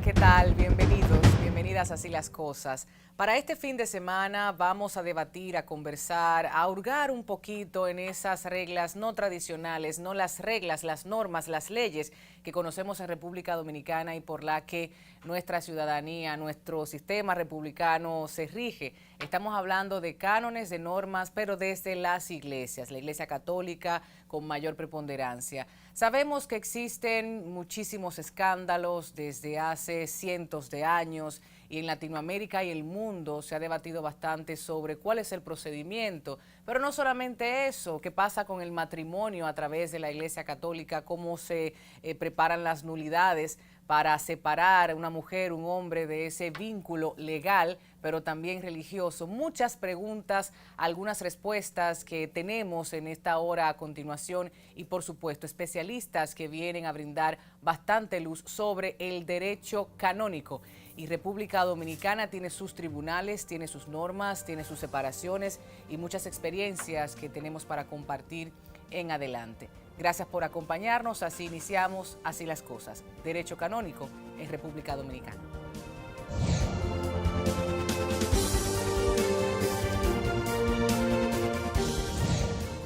¿qué tal? Bienvenidos, bienvenidas a Así las Cosas. Para este fin de semana vamos a debatir, a conversar, a hurgar un poquito en esas reglas no tradicionales, no las reglas, las normas, las leyes que conocemos en República Dominicana y por la que nuestra ciudadanía, nuestro sistema republicano se rige. Estamos hablando de cánones, de normas, pero desde las iglesias, la Iglesia Católica con mayor preponderancia. Sabemos que existen muchísimos escándalos desde hace cientos de años y en Latinoamérica y el mundo se ha debatido bastante sobre cuál es el procedimiento, pero no solamente eso, qué pasa con el matrimonio a través de la Iglesia Católica, cómo se preparan las nulidades para separar a una mujer, un hombre de ese vínculo legal, pero también religioso. Muchas preguntas, algunas respuestas que tenemos en esta hora a continuación y por supuesto especialistas que vienen a brindar bastante luz sobre el derecho canónico. Y República Dominicana tiene sus tribunales, tiene sus normas, tiene sus separaciones y muchas experiencias que tenemos para compartir en adelante. Gracias por acompañarnos, así iniciamos Así las Cosas, Derecho Canónico en República Dominicana.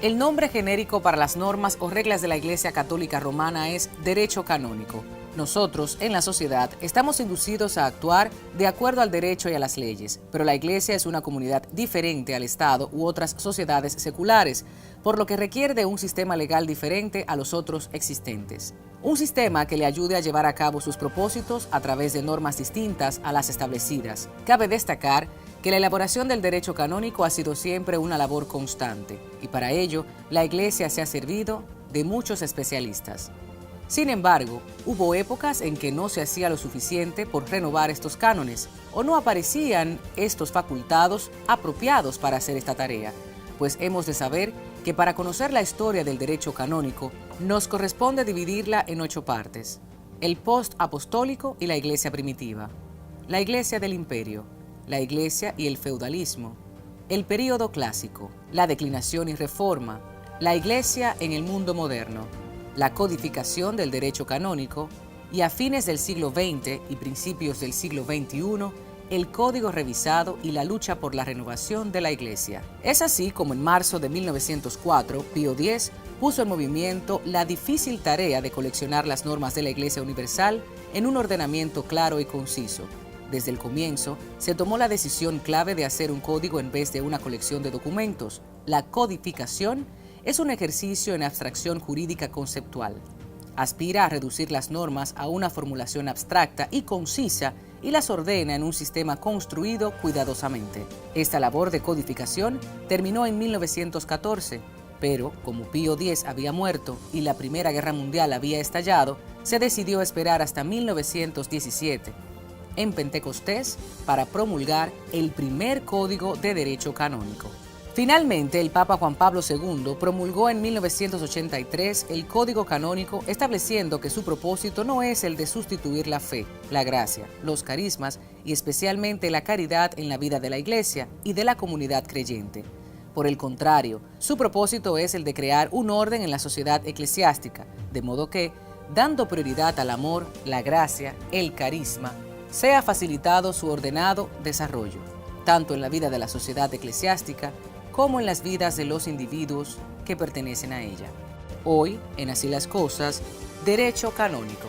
El nombre genérico para las normas o reglas de la Iglesia Católica Romana es Derecho Canónico. Nosotros, en la sociedad, estamos inducidos a actuar de acuerdo al derecho y a las leyes, pero la Iglesia es una comunidad diferente al Estado u otras sociedades seculares, por lo que requiere de un sistema legal diferente a los otros existentes. Un sistema que le ayude a llevar a cabo sus propósitos a través de normas distintas a las establecidas. Cabe destacar que la elaboración del derecho canónico ha sido siempre una labor constante, y para ello, la Iglesia se ha servido de muchos especialistas. Sin embargo, hubo épocas en que no se hacía lo suficiente por renovar estos cánones, o no aparecían estos facultados apropiados para hacer esta tarea, pues hemos de saber que para conocer la historia del derecho canónico, nos corresponde dividirla en 8 partes: el post-apostólico y la Iglesia primitiva, la Iglesia del Imperio, la Iglesia y el feudalismo, el período clásico, la declinación y reforma, la Iglesia en el mundo moderno, la codificación del derecho canónico y a fines del siglo XX y principios del siglo XXI, el Código revisado y la lucha por la renovación de la Iglesia. Es así como en marzo de 1904, Pío X puso en movimiento la difícil tarea de coleccionar las normas de la Iglesia Universal en un ordenamiento claro y conciso. Desde el comienzo, se tomó la decisión clave de hacer un código en vez de una colección de documentos. La codificación es un ejercicio en abstracción jurídica conceptual. Aspira a reducir las normas a una formulación abstracta y concisa y las ordena en un sistema construido cuidadosamente. Esta labor de codificación terminó en 1914, pero como Pío X había muerto y la Primera Guerra Mundial había estallado, se decidió esperar hasta 1917, en Pentecostés, para promulgar el primer Código de Derecho Canónico. Finalmente, el Papa Juan Pablo II promulgó en 1983 el Código Canónico, estableciendo que su propósito no es el de sustituir la fe, la gracia, los carismas y especialmente la caridad en la vida de la Iglesia y de la comunidad creyente. Por el contrario, su propósito es el de crear un orden en la sociedad eclesiástica, de modo que, dando prioridad al amor, la gracia, el carisma, sea facilitado su ordenado desarrollo, tanto en la vida de la sociedad eclesiástica como en las vidas de los individuos que pertenecen a ella. Hoy, en Así las Cosas, Derecho Canónico.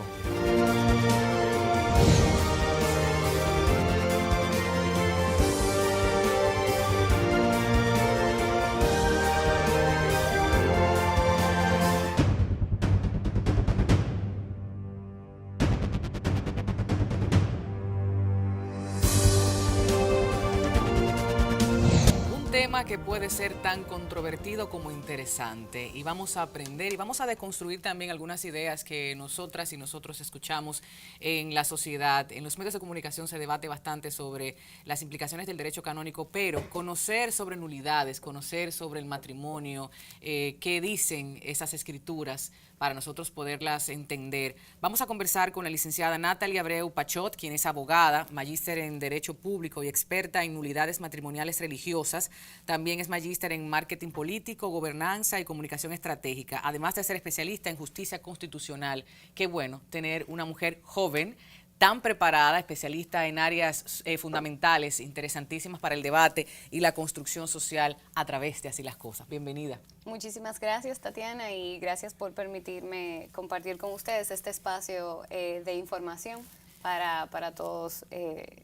Tema que puede ser tan controvertido como interesante, y vamos a aprender y vamos a deconstruir también algunas ideas que nosotras y nosotros escuchamos en la sociedad. En los medios de comunicación se debate bastante sobre las implicaciones del derecho canónico, pero conocer sobre nulidades, conocer sobre el matrimonio, qué dicen esas escrituras para nosotros poderlas entender. Vamos a conversar con la licenciada Natalie Abreu Pachot, quien es abogada, magíster en Derecho Público y experta en nulidades matrimoniales religiosas. También es magíster en Marketing Político, Gobernanza y Comunicación Estratégica, además de ser especialista en Justicia Constitucional. Qué bueno tener una mujer joven tan preparada, especialista en áreas fundamentales, interesantísimas para el debate y la construcción social a través de Así las Cosas. Bienvenida. Muchísimas gracias, Tatiana, y gracias por permitirme compartir con ustedes este espacio de información para todos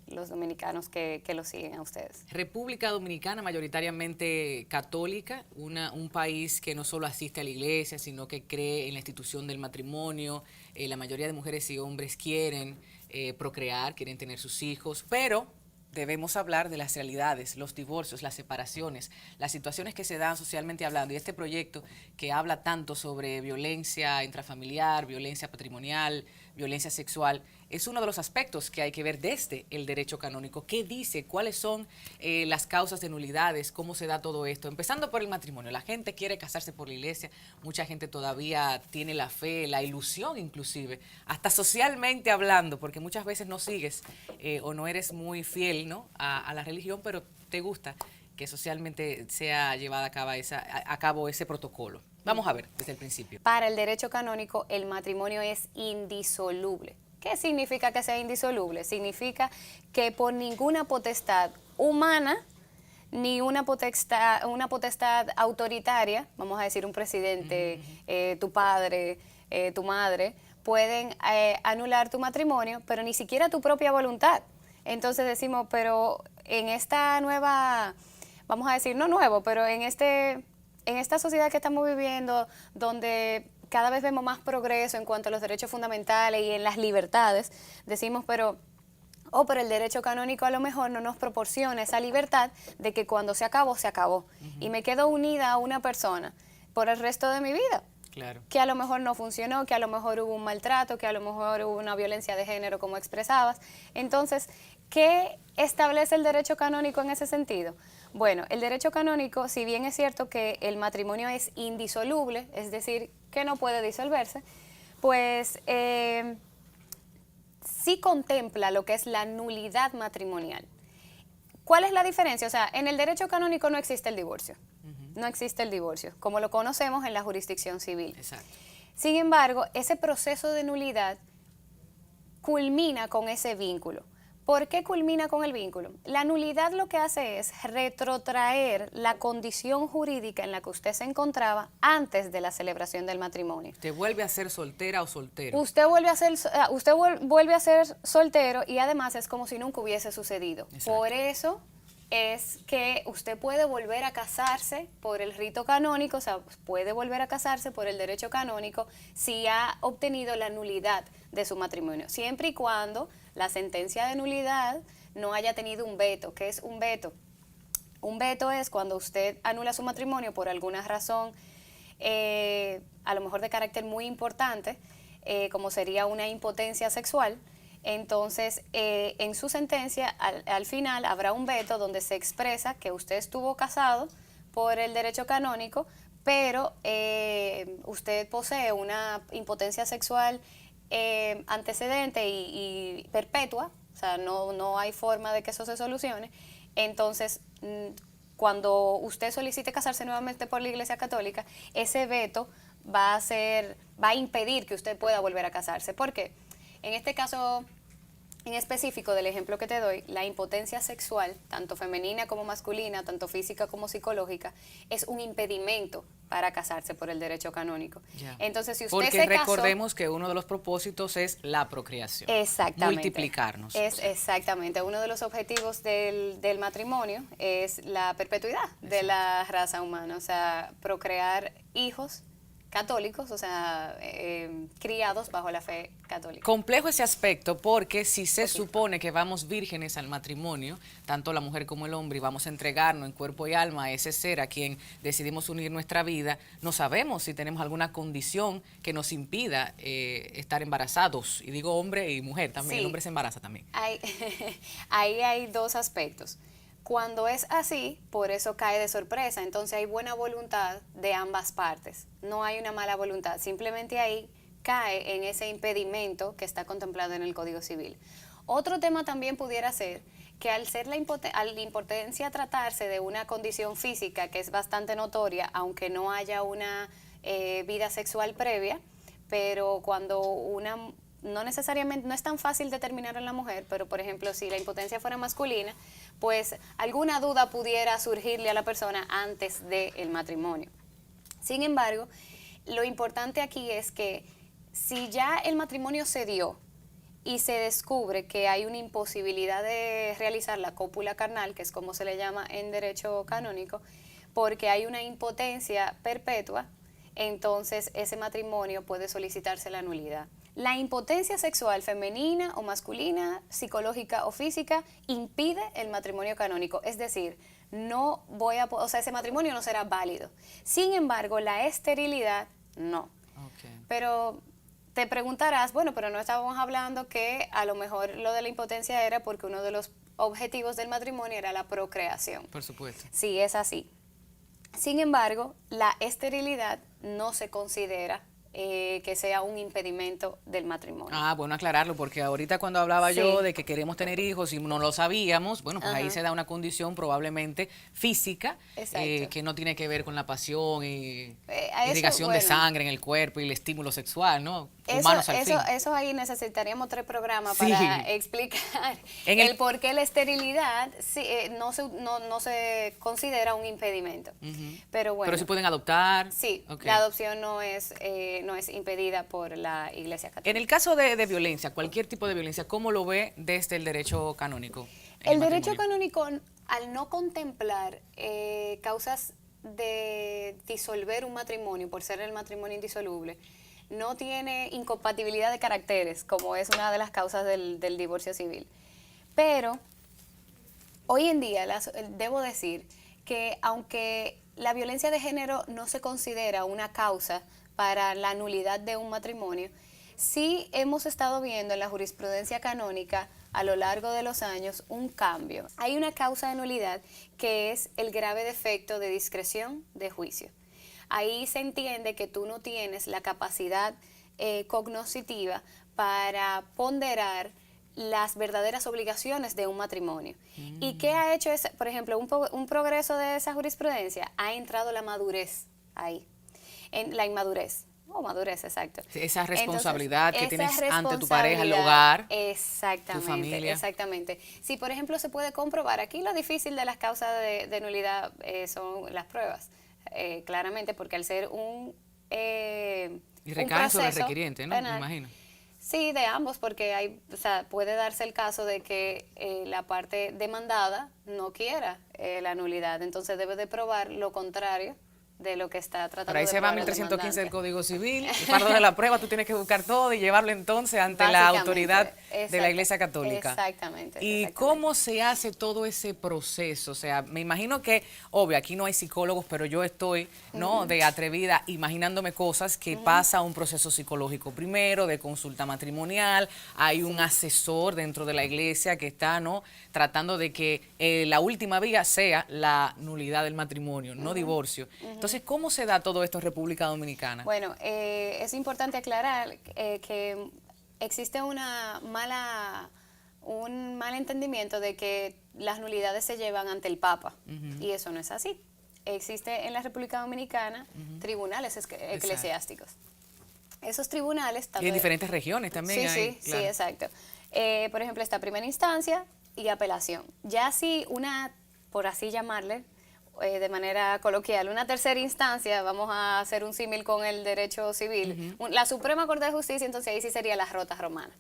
los dominicanos que lo siguen a ustedes. República Dominicana, mayoritariamente católica, un país que no solo asiste a la iglesia, sino que cree en la institución del matrimonio. La mayoría de mujeres y hombres quieren procrear, quieren tener sus hijos, pero debemos hablar de las realidades, los divorcios, las separaciones, las situaciones que se dan socialmente hablando. Y este proyecto que habla tanto sobre violencia intrafamiliar, violencia patrimonial, violencia sexual, es uno de los aspectos que hay que ver desde el derecho canónico. ¿Qué dice? ¿Cuáles son las causas de nulidades? ¿Cómo se da todo esto? Empezando por el matrimonio. La gente quiere casarse por la iglesia. Mucha gente todavía tiene la fe, la ilusión inclusive, hasta socialmente hablando, porque muchas veces no sigues o no eres muy fiel, ¿no?, a la religión, pero te gusta que socialmente sea llevada a cabo ese protocolo. Vamos a ver desde el principio. Para el derecho canónico, el matrimonio es indisoluble. ¿Qué significa que sea indisoluble? Significa que por ninguna potestad humana, ni una potestad autoritaria, vamos a decir un presidente, tu padre, tu madre, pueden anular tu matrimonio, pero ni siquiera tu propia voluntad. Entonces decimos, pero en esta nueva, vamos a decir, no nuevo, pero en esta sociedad que estamos viviendo, donde cada vez vemos más progreso en cuanto a los derechos fundamentales y en las libertades, decimos, pero el derecho canónico a lo mejor no nos proporciona esa libertad de que cuando se acabó, se acabó. Y me quedo unida a una persona por el resto de mi vida. Claro. Que a lo mejor no funcionó, que a lo mejor hubo un maltrato, que a lo mejor hubo una violencia de género, como expresabas. Entonces, ¿qué establece el derecho canónico en ese sentido? Bueno, el derecho canónico, si bien es cierto que el matrimonio es indisoluble, es decir, que no puede disolverse, pues sí contempla lo que es la nulidad matrimonial. ¿Cuál es la diferencia? O sea, en el derecho canónico no existe el divorcio. No existe el divorcio, como lo conocemos en la jurisdicción civil. Exacto. Sin embargo, ese proceso de nulidad culmina con ese vínculo. ¿Por qué culmina con el vínculo? La nulidad lo que hace es retrotraer la condición jurídica en la que usted se encontraba antes de la celebración del matrimonio. ¿Te vuelve a ser soltera o soltero? Usted vuelve a ser soltero y además es como si nunca hubiese sucedido. Exacto. Por eso es que usted puede volver a casarse por el rito canónico, o sea, puede volver a casarse por el derecho canónico si ha obtenido la nulidad de su matrimonio, siempre y cuando la sentencia de nulidad no haya tenido un veto. ¿Qué es un veto? Un veto es cuando usted anula su matrimonio por alguna razón, a lo mejor de carácter muy importante, como sería una impotencia sexual. Entonces, en su sentencia, al final, habrá un veto donde se expresa que usted estuvo casado por el derecho canónico, pero usted posee una impotencia sexual antecedente y perpetua, o sea, no hay forma de que eso se solucione. Entonces, cuando usted solicite casarse nuevamente por la Iglesia Católica, ese veto va a impedir que usted pueda volver a casarse. ¿Por qué? En este caso en específico del ejemplo que te doy, la impotencia sexual, tanto femenina como masculina, tanto física como psicológica, es un impedimento para casarse por el derecho canónico. Ya. Entonces, si usted Porque se casó, recordemos que uno de los propósitos es la procreación. exactamente, multiplicarnos. Exactamente, uno de los objetivos del matrimonio es la perpetuidad de la raza humana, o sea, procrear hijos católicos, o sea, criados bajo la fe católica. Complejo ese aspecto porque si se supone que vamos vírgenes al matrimonio, tanto la mujer como el hombre, y vamos a entregarnos en cuerpo y alma a ese ser a quien decidimos unir nuestra vida, no sabemos si tenemos alguna condición que nos impida estar embarazados. Y digo hombre y mujer también, sí. El hombre se embaraza también. Ahí hay dos aspectos. Cuando es así, por eso cae de sorpresa, entonces hay buena voluntad de ambas partes, no hay una mala voluntad, simplemente ahí cae en ese impedimento que está contemplado en el Código Civil. Otro tema también pudiera ser que al la impotencia tratarse de una condición física que es bastante notoria, aunque no haya una vida sexual previa, pero cuando una no necesariamente, no es tan fácil determinar en la mujer, pero por ejemplo, si la impotencia fuera masculina, pues alguna duda pudiera surgirle a la persona antes del matrimonio. Sin embargo, lo importante aquí es que si ya el matrimonio se dio y se descubre que hay una imposibilidad de realizar la cópula carnal, que es como se le llama en derecho canónico, porque hay una impotencia perpetua, entonces ese matrimonio puede solicitarse la nulidad. La impotencia sexual femenina o masculina, psicológica o física, impide el matrimonio canónico, es decir, ese matrimonio no será válido. Sin embargo, la esterilidad no. Okay. Pero te preguntarás, bueno, pero no estábamos hablando que a lo mejor lo de la impotencia era porque uno de los objetivos del matrimonio era la procreación. Por supuesto. Sí, es así. Sin embargo, la esterilidad no se considera que sea un impedimento del matrimonio. Ah, bueno, aclararlo, porque ahorita cuando hablaba yo de que queremos tener hijos y no lo sabíamos, bueno, pues ahí se da una condición probablemente física que no tiene que ver con la pasión y irrigación de sangre en el cuerpo y el estímulo sexual, ¿no? Humanos al fin. Eso ahí necesitaríamos 3 programas para explicar el por qué la esterilidad no se considera un impedimento. Pero bueno. Pero sí pueden adoptar. Sí, la adopción no es impedida por la Iglesia Católica. En el caso de violencia, cualquier tipo de violencia, ¿cómo lo ve desde el derecho canónico? El derecho canónico, al no contemplar causas de disolver un matrimonio, por ser el matrimonio indisoluble, no tiene incompatibilidad de caracteres, como es una de las causas del divorcio civil. Pero hoy en día debo decir que aunque la violencia de género no se considera una causa para la nulidad de un matrimonio, sí hemos estado viendo en la jurisprudencia canónica a lo largo de los años un cambio. Hay una causa de nulidad que es el grave defecto de discreción de juicio. Ahí se entiende que tú no tienes la capacidad cognoscitiva para ponderar las verdaderas obligaciones de un matrimonio. ¿Y qué ha hecho, por ejemplo, un progreso de esa jurisprudencia? Ha entrado la madurez ahí, la inmadurez. Madurez, exacto. Sí, esa responsabilidad que tienes ante tu pareja, el hogar, tu familia. Exactamente. Si, por ejemplo, se puede comprobar, aquí lo difícil de las causas de nulidad son las pruebas, claramente, porque al ser y recae sobre el requiriente, ¿no? penal, me imagino. Sí, de ambos, porque puede darse el caso de que la parte demandada no quiera la nulidad, entonces debe de probar lo contrario de lo que está tratando de probar. Pero ahí se va 1315 del Código Civil, el fardo de la prueba, tú tienes que buscar todo y llevarlo entonces ante la autoridad de la Iglesia Católica. Exactamente. ¿Y cómo se hace todo ese proceso? O sea, me imagino que, obvio, aquí no hay psicólogos, pero yo estoy, ¿no?, de atrevida imaginándome cosas que pasa un proceso psicológico primero, de consulta matrimonial, hay un asesor dentro de la Iglesia que está, ¿no?, tratando de que la última vía sea la nulidad del matrimonio, no divorcio. Entonces, ¿cómo se da todo esto en República Dominicana? Bueno, es importante aclarar que existe un mal entendimiento de que las nulidades se llevan ante el Papa, y eso no es así. Existe en la República Dominicana tribunales eclesiásticos. Esos tribunales... Y en diferentes regiones también hay. Sí, exacto. Por ejemplo, está primera instancia y apelación. Ya si por así llamarle, de manera coloquial, una tercera instancia, vamos a hacer un símil con el derecho civil, la Suprema Corte de Justicia, entonces ahí sí sería la Rota Romana,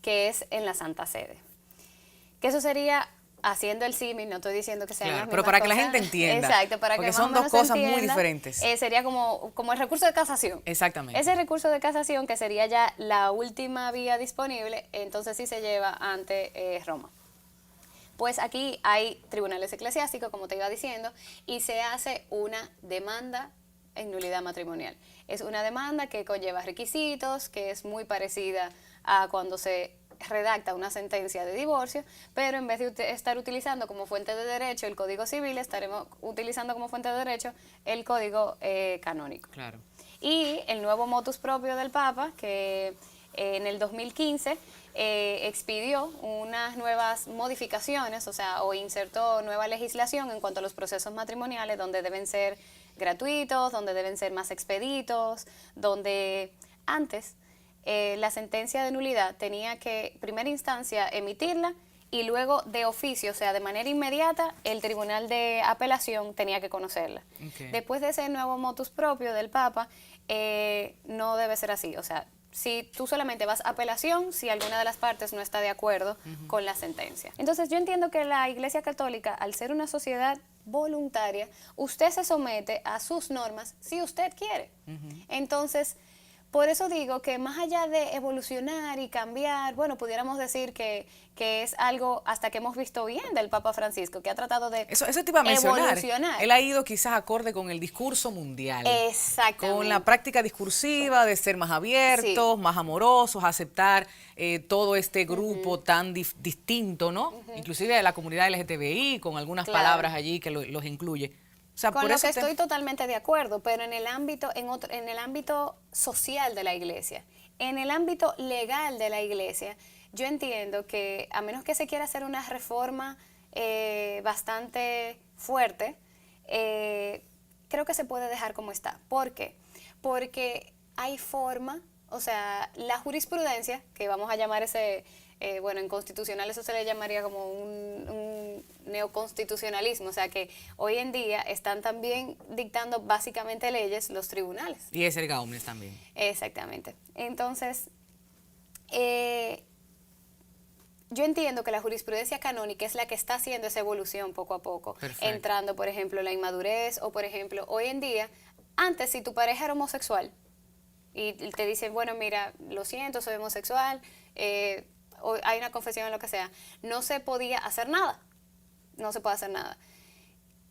que es en la Santa Sede. Que eso sería, haciendo el símil, no estoy diciendo que sean las mismas pero para cosas. Que la gente entienda. Exacto, para porque que son más o dos menos cosas entienda, muy diferentes. Sería como el recurso de casación. Exactamente. Ese recurso de casación, que sería ya la última vía disponible, entonces sí se lleva ante Roma. Pues aquí hay tribunales eclesiásticos, como te iba diciendo, y se hace una demanda en nulidad matrimonial. Es una demanda que conlleva requisitos, que es muy parecida a cuando se redacta una sentencia de divorcio, pero en vez de estar utilizando como fuente de derecho el Código Civil, estaremos utilizando como fuente de derecho el Código Canónico. Claro. Y el nuevo motus propio del Papa, que en el 2015 expidió unas nuevas modificaciones, o insertó nueva legislación en cuanto a los procesos matrimoniales, donde deben ser gratuitos, donde deben ser más expeditos, donde antes la sentencia de nulidad tenía que, primera instancia, emitirla y luego de oficio, o sea, de manera inmediata, el tribunal de apelación tenía que conocerla. Okay. Después de ese nuevo motus propio del Papa, no debe ser así, o sea, si tú solamente vas a apelación si alguna de las partes no está de acuerdo con la sentencia. Entonces yo entiendo que la Iglesia Católica, al ser una sociedad voluntaria, usted se somete a sus normas si usted quiere. Entonces, por eso digo que más allá de evolucionar y cambiar, bueno, pudiéramos decir que es algo hasta que hemos visto bien del Papa Francisco, que ha tratado de eso te iba a mencionar. evolucionar. Él ha ido quizás acorde con el discurso mundial. Exactamente. Con la práctica discursiva de ser más abiertos, más amorosos, aceptar todo este grupo tan distinto, ¿no? Inclusive de la comunidad LGTBI, con algunas palabras allí que los incluye. O sea, con por lo eso que estoy totalmente de acuerdo, pero en el ámbito, en el ámbito social de la iglesia, en el ámbito legal de la iglesia, yo entiendo que a menos que se quiera hacer una reforma bastante fuerte, creo que se puede dejar como está. ¿Por qué? Porque hay forma, o sea, la jurisprudencia, que vamos a llamar ese, bueno, en constitucional eso se le llamaría como un neoconstitucionalismo, o sea que hoy en día están también dictando básicamente leyes los tribunales. Y es el Gaumes también. Exactamente. Entonces, yo entiendo que la jurisprudencia canónica es la que está haciendo esa evolución poco a poco. Perfecto. Entrando, por ejemplo, la inmadurez o, por ejemplo, hoy en día, antes si tu pareja era homosexual y te dicen, bueno, mira, lo siento, soy homosexual, o hay una confesión o lo que sea, no se podía hacer nada. No se puede hacer nada.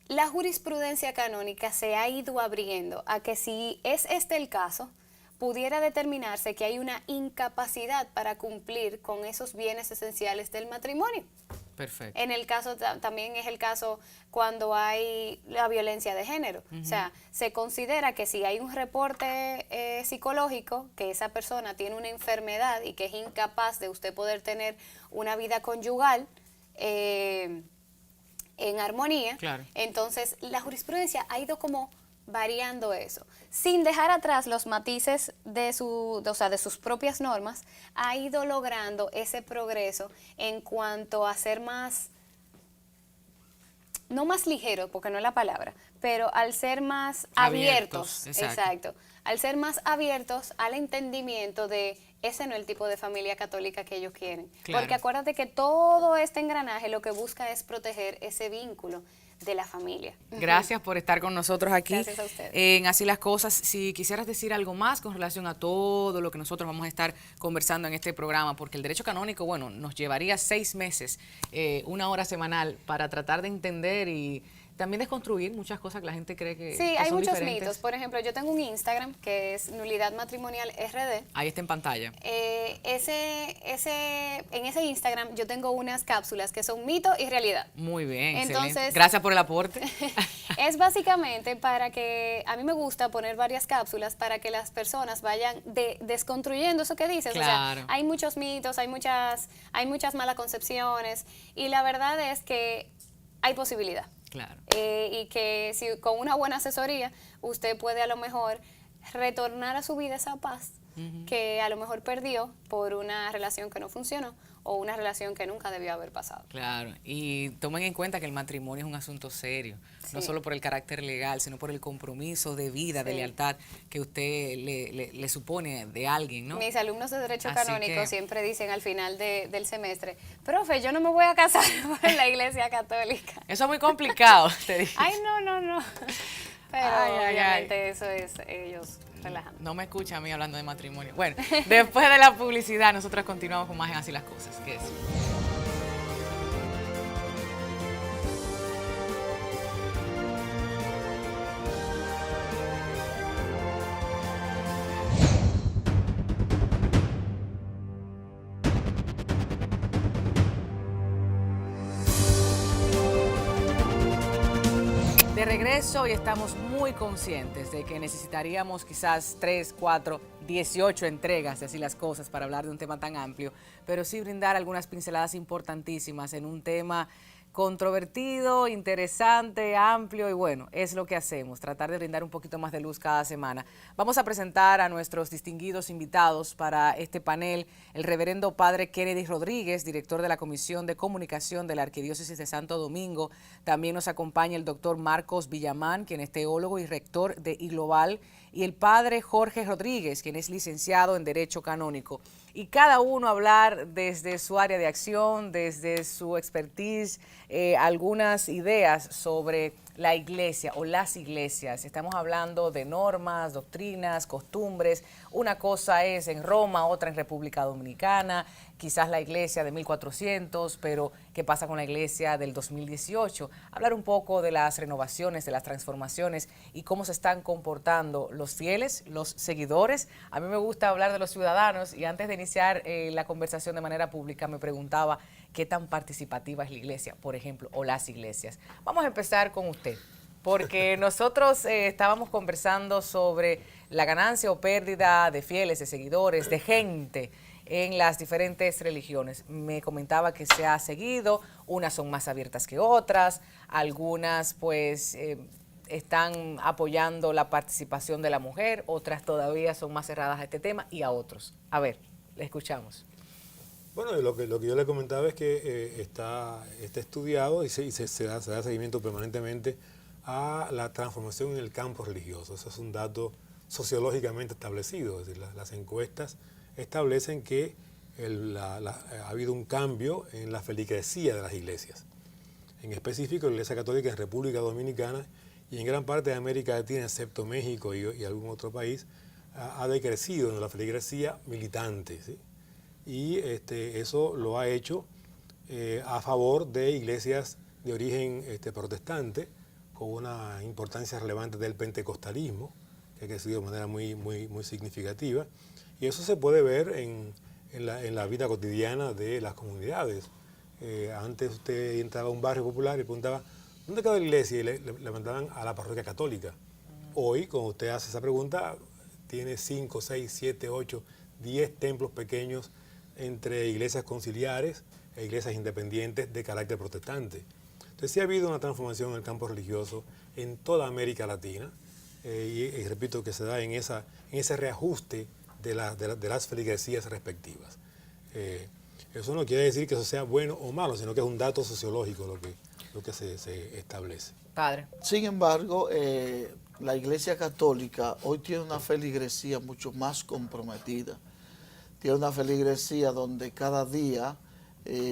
La jurisprudencia canónica se ha ido abriendo a que si es este el caso, pudiera determinarse que hay una incapacidad para cumplir con esos bienes esenciales del matrimonio. Perfecto. En el caso, también es el caso cuando hay la violencia de género. O sea, se considera que si hay un reporte psicológico, que esa persona tiene una enfermedad y que es incapaz de usted poder tener una vida conyugal, en armonía, claro. Entonces la jurisprudencia ha ido como variando eso, sin dejar atrás los matices de sus propias normas, ha ido logrando ese progreso en cuanto a ser más, no más ligero, porque no es la palabra, pero al ser más abiertos, exacto, al ser más abiertos al entendimiento de ese no es el tipo de familia católica que ellos quieren. Claro. Porque acuérdate que todo este engranaje lo que busca es proteger ese vínculo de la familia. Gracias por estar con nosotros aquí. Gracias a ustedes. En Así las Cosas, si quisieras decir algo más con relación a todo lo que nosotros vamos a estar conversando en este programa, porque el derecho canónico, bueno, nos llevaría 6 meses, 1 hora semanal para tratar de entender y también desconstruir muchas cosas que la gente cree que sí, que hay son muchos diferentes. mitos. Por ejemplo, yo tengo un Instagram que es Nulidad Matrimonial RD. Ahí está en pantalla. En ese Instagram yo tengo unas cápsulas que son mito y realidad. Muy bien, entonces, excelente. Gracias por el aporte. Es básicamente para que, a mí me gusta poner varias cápsulas para que las personas vayan desconstruyendo eso que dices. Claro. O sea, hay muchos mitos, hay muchas malas concepciones y la verdad es que hay posibilidad. Claro. Y que si con una buena asesoría usted puede a lo mejor retornar a su vida esa paz que a lo mejor perdió por una relación que no funcionó o una relación que nunca debió haber pasado. Claro, y tomen en cuenta que el matrimonio es un asunto serio, no solo por el carácter legal, sino por el compromiso de vida, de lealtad que usted le supone de alguien, ¿no? Mis alumnos de Derecho Canónico siempre dicen al final del semestre, profe, yo no me voy a casar por la Iglesia Católica. Eso es muy complicado, te digo. Ay, no. Pero obviamente eso es ellos relajando. No me escucha a mí hablando de matrimonio. Bueno, después de la publicidad, nosotros continuamos con más en Así las Cosas. ¿Qué es? De regreso y estamos muy conscientes de que necesitaríamos quizás 3, 4, 18 entregas de Así las Cosas para hablar de un tema tan amplio, pero sí brindar algunas pinceladas importantísimas en un tema controvertido, interesante, amplio y bueno, es lo que hacemos, tratar de brindar un poquito más de luz cada semana. Vamos a presentar a nuestros distinguidos invitados para este panel, el reverendo padre Kennedy Rodríguez, director de la Comisión de Comunicación de la Arquidiócesis de Santo Domingo. También nos acompaña el doctor Marcos Villamán, quien es teólogo y rector de iGlobal, y el padre Jorge Rodríguez, quien es licenciado en Derecho Canónico. Y cada uno hablar desde su área de acción, desde su expertise, algunas ideas sobre la iglesia o las iglesias. Estamos hablando de normas, doctrinas, costumbres. Una cosa es en Roma, otra en República Dominicana, quizás la iglesia de 1400, pero ¿qué pasa con la iglesia del 2018? Hablar un poco de las renovaciones, de las transformaciones y cómo se están comportando los fieles, los seguidores. A mí me gusta hablar de los ciudadanos y antes de iniciar la conversación de manera pública me preguntaba qué tan participativa es la iglesia, por ejemplo, o las iglesias. Vamos a empezar con usted, porque nosotros estábamos conversando sobre la ganancia o pérdida de fieles, de seguidores, de gente en las diferentes religiones. Me comentaba que se ha seguido, unas son más abiertas que otras, algunas pues están apoyando la participación de la mujer, otras todavía son más cerradas a este tema y a otros. A ver, le escuchamos. Bueno, lo que yo le comentaba es que está estudiado y se da seguimiento permanentemente a la transformación en el campo religioso. Eso es un dato sociológicamente establecido. Es decir, las encuestas establecen que ha habido un cambio en la feligresía de las iglesias. En específico, la Iglesia Católica en República Dominicana y en gran parte de América Latina, excepto México y algún otro país, ha decrecido en la feligresía militante, ¿sí? Y eso lo ha hecho a favor de iglesias de origen protestante, con una importancia relevante del pentecostalismo, que ha crecido de manera muy significativa. Y eso se puede ver en la vida cotidiana de las comunidades. Antes usted entraba a un barrio popular y preguntaba, ¿dónde queda la iglesia? Y le mandaban a la parroquia católica. Hoy, cuando usted hace esa pregunta, tiene 5, 6, 7, 8, 10 templos pequeños entre iglesias conciliares e iglesias independientes de carácter protestante. Entonces sí ha habido una transformación en el campo religioso en toda América Latina y repito que se da en ese reajuste de las feligresías respectivas. Eso no quiere decir que eso sea bueno o malo, sino que es un dato sociológico lo que se establece. Padre. Sin embargo, la Iglesia Católica hoy tiene una feligresía mucho más comprometida. Tiene una feligresía donde cada día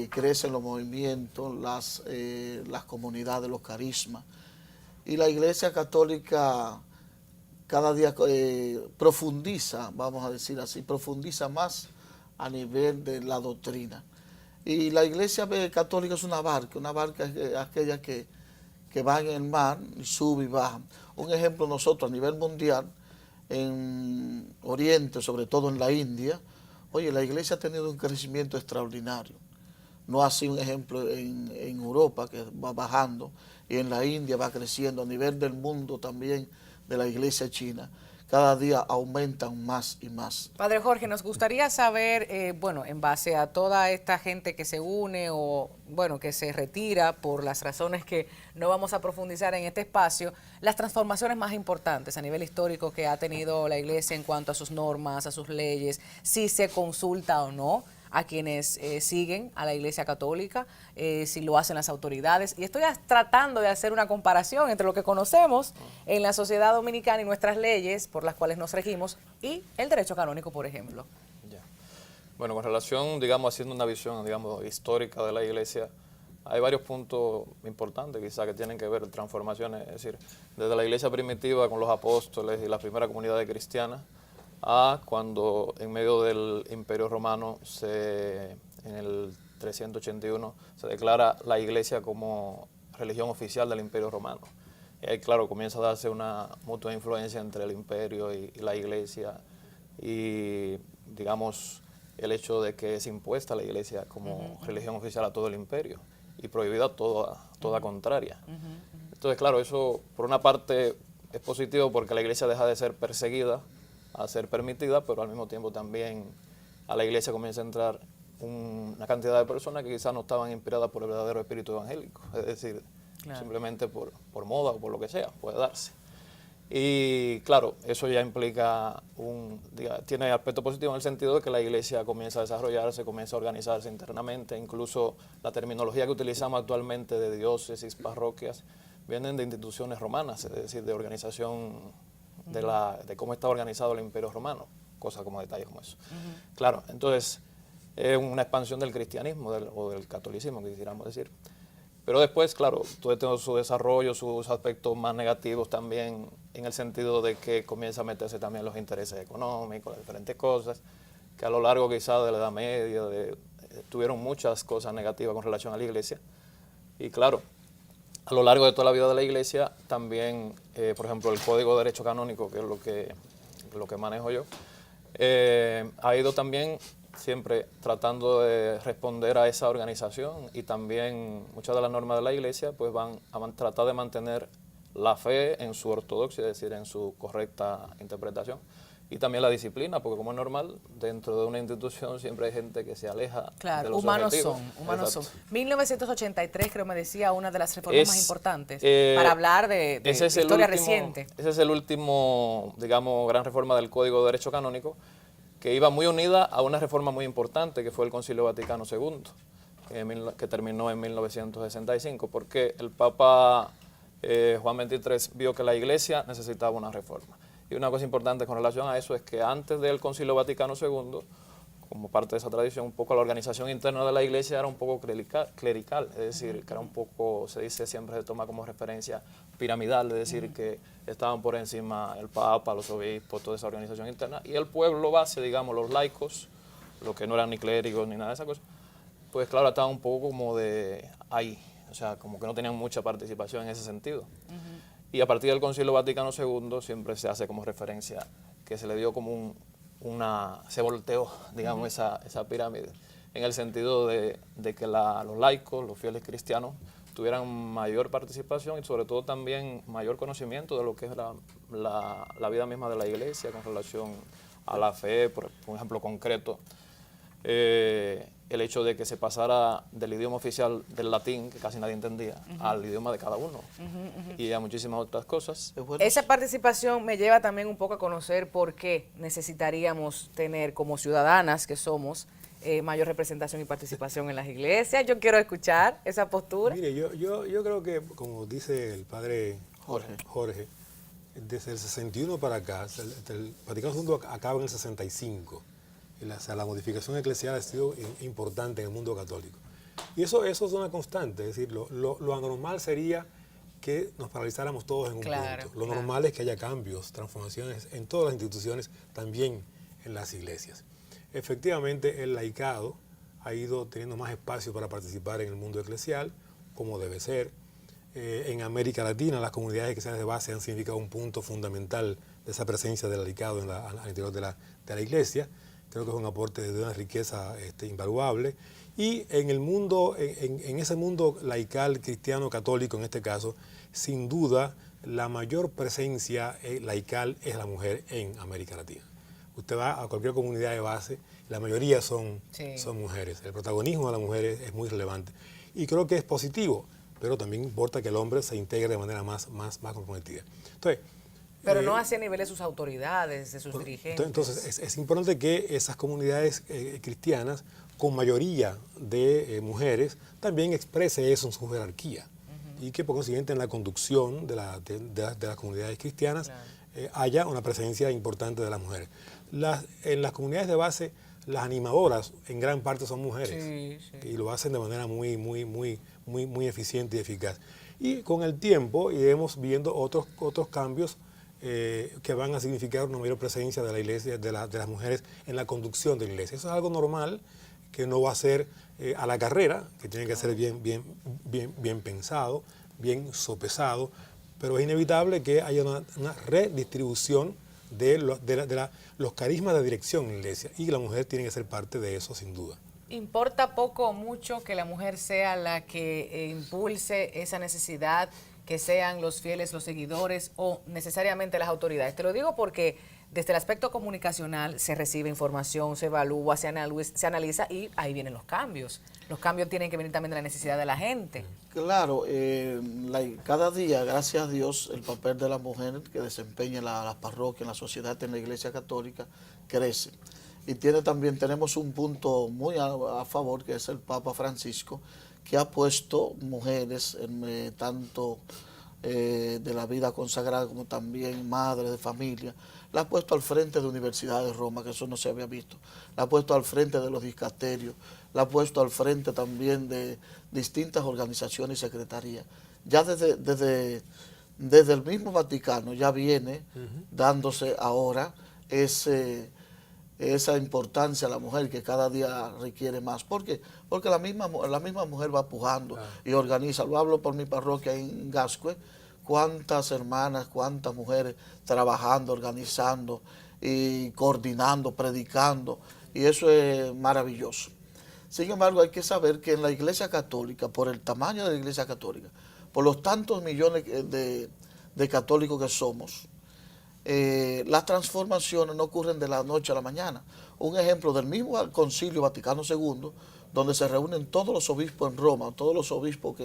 crecen los movimientos, las comunidades, los carismas. Y la Iglesia Católica cada día profundiza, vamos a decir así, profundiza más a nivel de la doctrina. Y la Iglesia Católica es una barca es aquella que va en el mar y sube y baja. Un ejemplo, nosotros a nivel mundial, en Oriente, sobre todo en la India, oye, la iglesia ha tenido un crecimiento extraordinario. No así un ejemplo en Europa, que va bajando, y en la India va creciendo. A nivel del mundo también, de la iglesia china, cada día aumentan más y más. Padre Jorge, nos gustaría saber, bueno, en base a toda esta gente que se une o, bueno, que se retira por las razones que no vamos a profundizar en este espacio, las transformaciones más importantes a nivel histórico que ha tenido la Iglesia en cuanto a sus normas, a sus leyes, si se consulta o no a quienes siguen a la Iglesia Católica, si lo hacen las autoridades. Y estoy tratando de hacer una comparación entre lo que conocemos en la sociedad dominicana y nuestras leyes por las cuales nos regimos y el derecho canónico, por ejemplo. Ya. Bueno, con relación, digamos, haciendo una visión, digamos, histórica de la Iglesia, hay varios puntos importantes quizás que tienen que ver con transformaciones, es decir, desde la Iglesia primitiva con los apóstoles y las primeras comunidades cristianas, a cuando en medio del Imperio Romano, en el 381, se declara la Iglesia como religión oficial del Imperio Romano. Y ahí, claro, comienza a darse una mutua influencia entre el Imperio y la Iglesia y, digamos, el hecho de que es impuesta la Iglesia como religión oficial a todo el Imperio y prohibida toda contraria. Entonces, claro, eso por una parte es positivo porque la Iglesia deja de ser perseguida a ser permitida, pero al mismo tiempo también a la Iglesia comienza a entrar una cantidad de personas que quizás no estaban inspiradas por el verdadero espíritu evangélico, es decir, simplemente por moda o por lo que sea, puede darse. Y claro, eso ya implica tiene aspecto positivo en el sentido de que la iglesia comienza a desarrollarse, comienza a organizarse internamente, incluso la terminología que utilizamos actualmente de diócesis, parroquias, vienen de instituciones romanas, es decir, de organización de cómo está organizado el Imperio Romano, cosas como detalles como eso. Claro, entonces es una expansión del cristianismo o del catolicismo, quisiéramos decir. Pero después, claro, todo tiene su desarrollo, sus aspectos más negativos también, en el sentido de que comienza a meterse también los intereses económicos, las diferentes cosas, que a lo largo quizás de la Edad Media tuvieron muchas cosas negativas con relación a la iglesia. Y claro, a lo largo de toda la vida de la iglesia, también, por ejemplo, el Código de Derecho Canónico, que es lo que manejo yo, ha ido también siempre tratando de responder a esa organización, y también muchas de las normas de la iglesia pues van a tratar de mantener la fe en su ortodoxia, es decir, en su correcta interpretación, y también la disciplina, porque como es normal, dentro de una institución siempre hay gente que se aleja de los objetivos. Humanos son. 1983 creo me decía una de las reformas Es, más importantes para hablar de historia reciente. Ese es el último, digamos, gran reforma del Código de Derecho Canónico, que iba muy unida a una reforma muy importante que fue el Concilio Vaticano II, que terminó en 1965, porque el Papa Juan XXIII vio que la Iglesia necesitaba una reforma. Y una cosa importante con relación a eso es que antes del Concilio Vaticano II, como parte de esa tradición, un poco la organización interna de la Iglesia era un poco clerical, es decir, que era un poco, se dice, siempre se toma como referencia piramidal, es decir, que estaban por encima el Papa, los obispos, toda esa organización interna, y el pueblo base, digamos, los laicos, los que no eran ni clérigos ni nada de esa cosa, pues claro, estaban un poco como de ahí, o sea, como que no tenían mucha participación en ese sentido. Y a partir del Concilio Vaticano II siempre se hace como referencia que se le dio como se volteó, digamos, esa pirámide, en el sentido de que los laicos, los fieles cristianos, tuvieran mayor participación y sobre todo también mayor conocimiento de lo que es la vida misma de la iglesia con relación a la fe, por ejemplo concreto, el hecho de que se pasara del idioma oficial del latín, que casi nadie entendía, al idioma de cada uno, y a muchísimas otras cosas. Esa participación me lleva también un poco a conocer por qué necesitaríamos tener, como ciudadanas que somos, mayor representación y participación en las iglesias. Yo quiero escuchar esa postura. Mire, yo creo que, como dice el padre Jorge, desde el 61 para acá, el Vaticano II acaba en el 65, o sea, la modificación eclesial ha sido importante en el mundo católico. Y eso es una constante, es decir, lo anormal sería que nos paralizáramos todos en un punto. Lo normal es que haya cambios, transformaciones en todas las instituciones, también en las iglesias. Efectivamente, el laicado ha ido teniendo más espacio para participar en el mundo eclesial, como debe ser. En América Latina, las comunidades eclesiales de base han significado un punto fundamental de esa presencia del laicado al interior de la iglesia. Creo que es un aporte de una riqueza invaluable. Y en el mundo, en ese mundo laical, cristiano, católico en este caso, sin duda, la mayor presencia laical es la mujer en América Latina. Usted va a cualquier comunidad de base, la mayoría son mujeres. El protagonismo de la mujer es muy relevante. Y creo que es positivo, pero también importa que el hombre se integre de manera más comprometida. Entonces, pero no hacia nivel de sus autoridades, de sus dirigentes. Entonces, es importante que esas comunidades cristianas, con mayoría de mujeres, también exprese eso en su jerarquía. Y que por consiguiente en la conducción de las comunidades cristianas haya una presencia importante de las mujeres. En las comunidades de base, las animadoras en gran parte son mujeres. Y lo hacen de manera muy eficiente y eficaz. Y con el tiempo iremos viendo otros cambios que van a significar una mayor presencia de la iglesia, de las mujeres en la conducción de la iglesia. Eso es algo normal, que no va a ser a la carrera, que tiene que ser bien pensado, bien sopesado, pero es inevitable que haya una redistribución de los carismas de dirección en la iglesia, y la mujer tiene que ser parte de eso, sin duda. ¿Importa poco o mucho que la mujer sea la que impulse esa necesidad, que sean los fieles, los seguidores o necesariamente las autoridades? Te lo digo porque desde el aspecto comunicacional se recibe información, se evalúa, se analiza y ahí vienen los cambios. Los cambios tienen que venir también de la necesidad de la gente. Claro, cada día, gracias a Dios, el papel de la mujer que desempeña en la parroquia, en la sociedad, en la Iglesia Católica, crece. Y tenemos un punto muy a favor, que es el Papa Francisco, que ha puesto mujeres tanto de la vida consagrada como también madres de familia, la ha puesto al frente de universidades de Roma, que eso no se había visto, la ha puesto al frente de los dicasterios, la ha puesto al frente también de distintas organizaciones y secretarías. Ya desde el mismo Vaticano ya viene dándose ahora esa importancia a la mujer que cada día requiere más. ¿Por qué? Porque la misma mujer va pujando y organiza. Lo hablo por mi parroquia en Gascue, cuántas hermanas, cuántas mujeres trabajando, organizando y coordinando, predicando, y eso es maravilloso. Sin embargo, hay que saber que en la Iglesia Católica, por el tamaño de la Iglesia Católica, por los tantos millones de católicos que somos, las transformaciones no ocurren de la noche a la mañana. Un ejemplo del mismo Concilio Vaticano II, donde se reúnen todos los obispos en Roma, todos los obispos,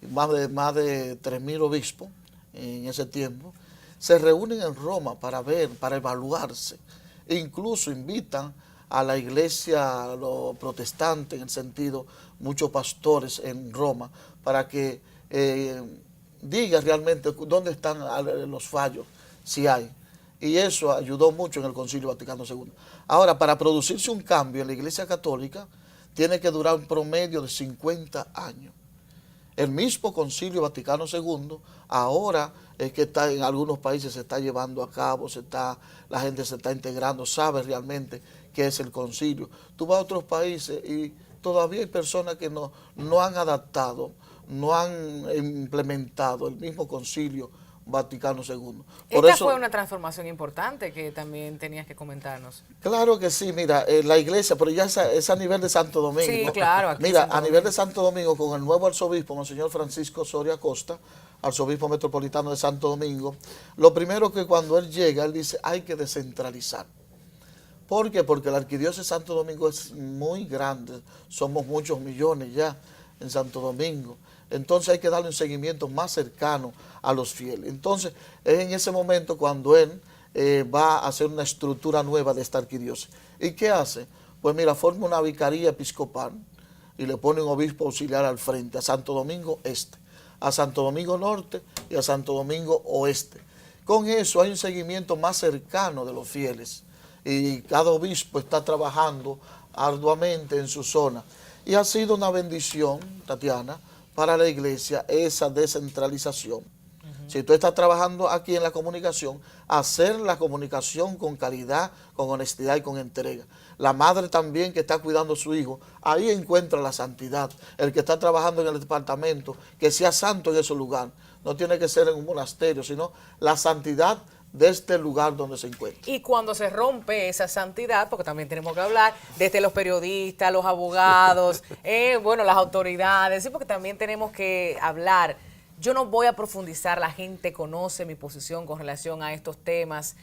más de 3.000 obispos en ese tiempo, se reúnen en Roma para evaluarse. E incluso invitan a la iglesia, a los protestantes, en el sentido, muchos pastores en Roma, para que diga realmente dónde están los fallos, si hay. Y eso ayudó mucho en el Concilio Vaticano II. Ahora, para producirse un cambio en la Iglesia Católica, tiene que durar un promedio de 50 años. El mismo Concilio Vaticano II, ahora es que está en algunos países, se está llevando a cabo, la gente se está integrando, sabe realmente qué es el concilio. Tú vas a otros países y todavía hay personas que no han adaptado, no han implementado el mismo Concilio Vaticano II. Esta fue una transformación importante que también tenías que comentarnos. Claro que sí, mira, la iglesia, pero ya es a nivel de Santo Domingo. Sí, claro. Aquí mira, a nivel de Santo Domingo, con el nuevo arzobispo, Monseñor Francisco Soria Costa, arzobispo metropolitano de Santo Domingo, lo primero que cuando él llega, él dice, hay que descentralizar. ¿Por qué? Porque la arquidiócesis de Santo Domingo es muy grande, somos muchos millones ya en Santo Domingo. Entonces hay que darle un seguimiento más cercano a los fieles. Entonces es en ese momento cuando él va a hacer una estructura nueva de esta arquidiócesis. ¿Y qué hace? Pues mira, forma una vicaría episcopal y le pone un obispo auxiliar al frente, a Santo Domingo Este, a Santo Domingo Norte y a Santo Domingo Oeste. Con eso hay un seguimiento más cercano de los fieles y cada obispo está trabajando arduamente en su zona. Y ha sido una bendición, Tatiana, para la iglesia esa descentralización. Si tú estás trabajando aquí en la comunicación, hacer la comunicación con calidad, con honestidad y con entrega. La madre también que está cuidando a su hijo, ahí encuentra la santidad. El que está trabajando en el departamento, que sea santo en ese lugar. No tiene que ser en un monasterio, sino la santidad de este lugar donde se encuentra. Y cuando se rompe esa santidad, porque también tenemos que hablar desde los periodistas, los abogados, bueno, las autoridades, sí, porque también tenemos que hablar. Yo no voy a profundizar, la gente conoce mi posición con relación a estos temas.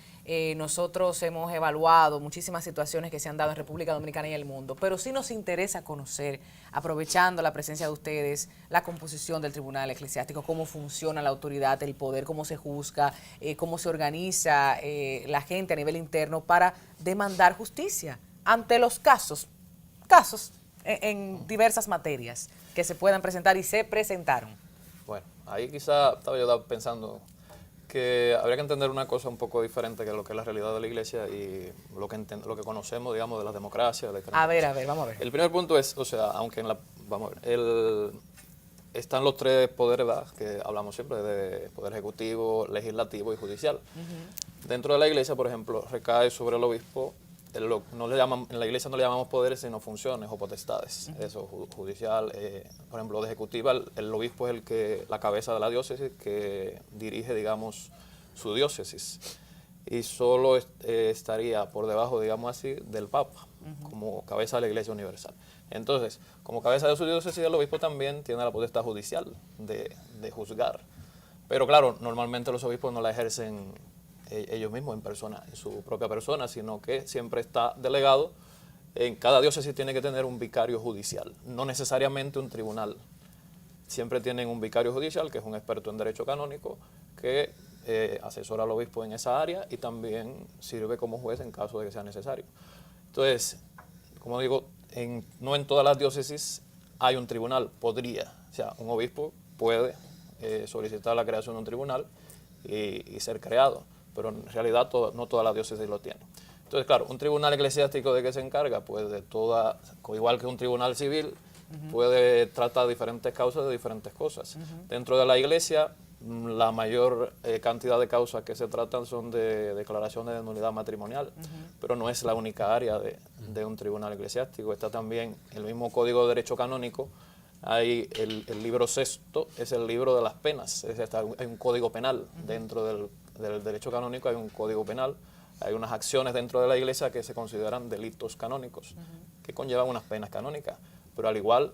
Nosotros hemos evaluado muchísimas situaciones que se han dado en República Dominicana y en el mundo, pero sí nos interesa conocer, aprovechando la presencia de ustedes, la composición del Tribunal Eclesiástico, cómo funciona la autoridad, el poder, cómo se juzga, cómo se organiza la gente a nivel interno para demandar justicia ante los casos en diversas materias que se puedan presentar y se presentaron. Bueno, ahí quizá estaba yo pensando que habría que entender una cosa un poco diferente que lo que es la realidad de la iglesia y lo que conocemos, digamos, de la democracia. A ver, vamos a ver. El primer punto es, o sea, aunque vamos a ver, están los tres poderes, ¿verdad?, que hablamos siempre, de poder ejecutivo, legislativo y judicial. Dentro de la iglesia, por ejemplo, recae sobre el obispo, en la iglesia no le llamamos poderes, sino funciones o potestades. Eso, judicial, por ejemplo, de ejecutiva, el obispo es la cabeza de la diócesis que dirige, digamos, su diócesis. Y solo estaría por debajo, digamos así, del Papa, como cabeza de la Iglesia Universal. Entonces, como cabeza de su diócesis, el obispo también tiene la potestad judicial de juzgar. Pero claro, normalmente los obispos no la ejercen ellos mismos en persona, en su propia persona, sino que siempre está delegado. En cada diócesis tiene que tener un vicario judicial, no necesariamente un tribunal. Siempre tienen un vicario judicial, que es un experto en derecho canónico, que asesora al obispo en esa área y también sirve como juez en caso de que sea necesario. Entonces, como digo, no en todas las diócesis hay un tribunal, podría. O sea, un obispo puede solicitar la creación de un tribunal y ser creado, pero en realidad no todas las diócesis lo tienen. Entonces, claro, un tribunal eclesiástico ¿de qué se encarga? Pues de igual que un tribunal civil, puede tratar diferentes causas de diferentes cosas. Dentro de la iglesia, la mayor cantidad de causas que se tratan son de declaraciones de nulidad matrimonial, pero no es la única área de un tribunal eclesiástico. Está también el mismo Código de Derecho Canónico. Hay el libro sexto, es el libro de las penas. Hay un código penal dentro del derecho canónico, hay un código penal. Hay unas acciones dentro de la iglesia que se consideran delitos canónicos, que conllevan unas penas canónicas. Pero al igual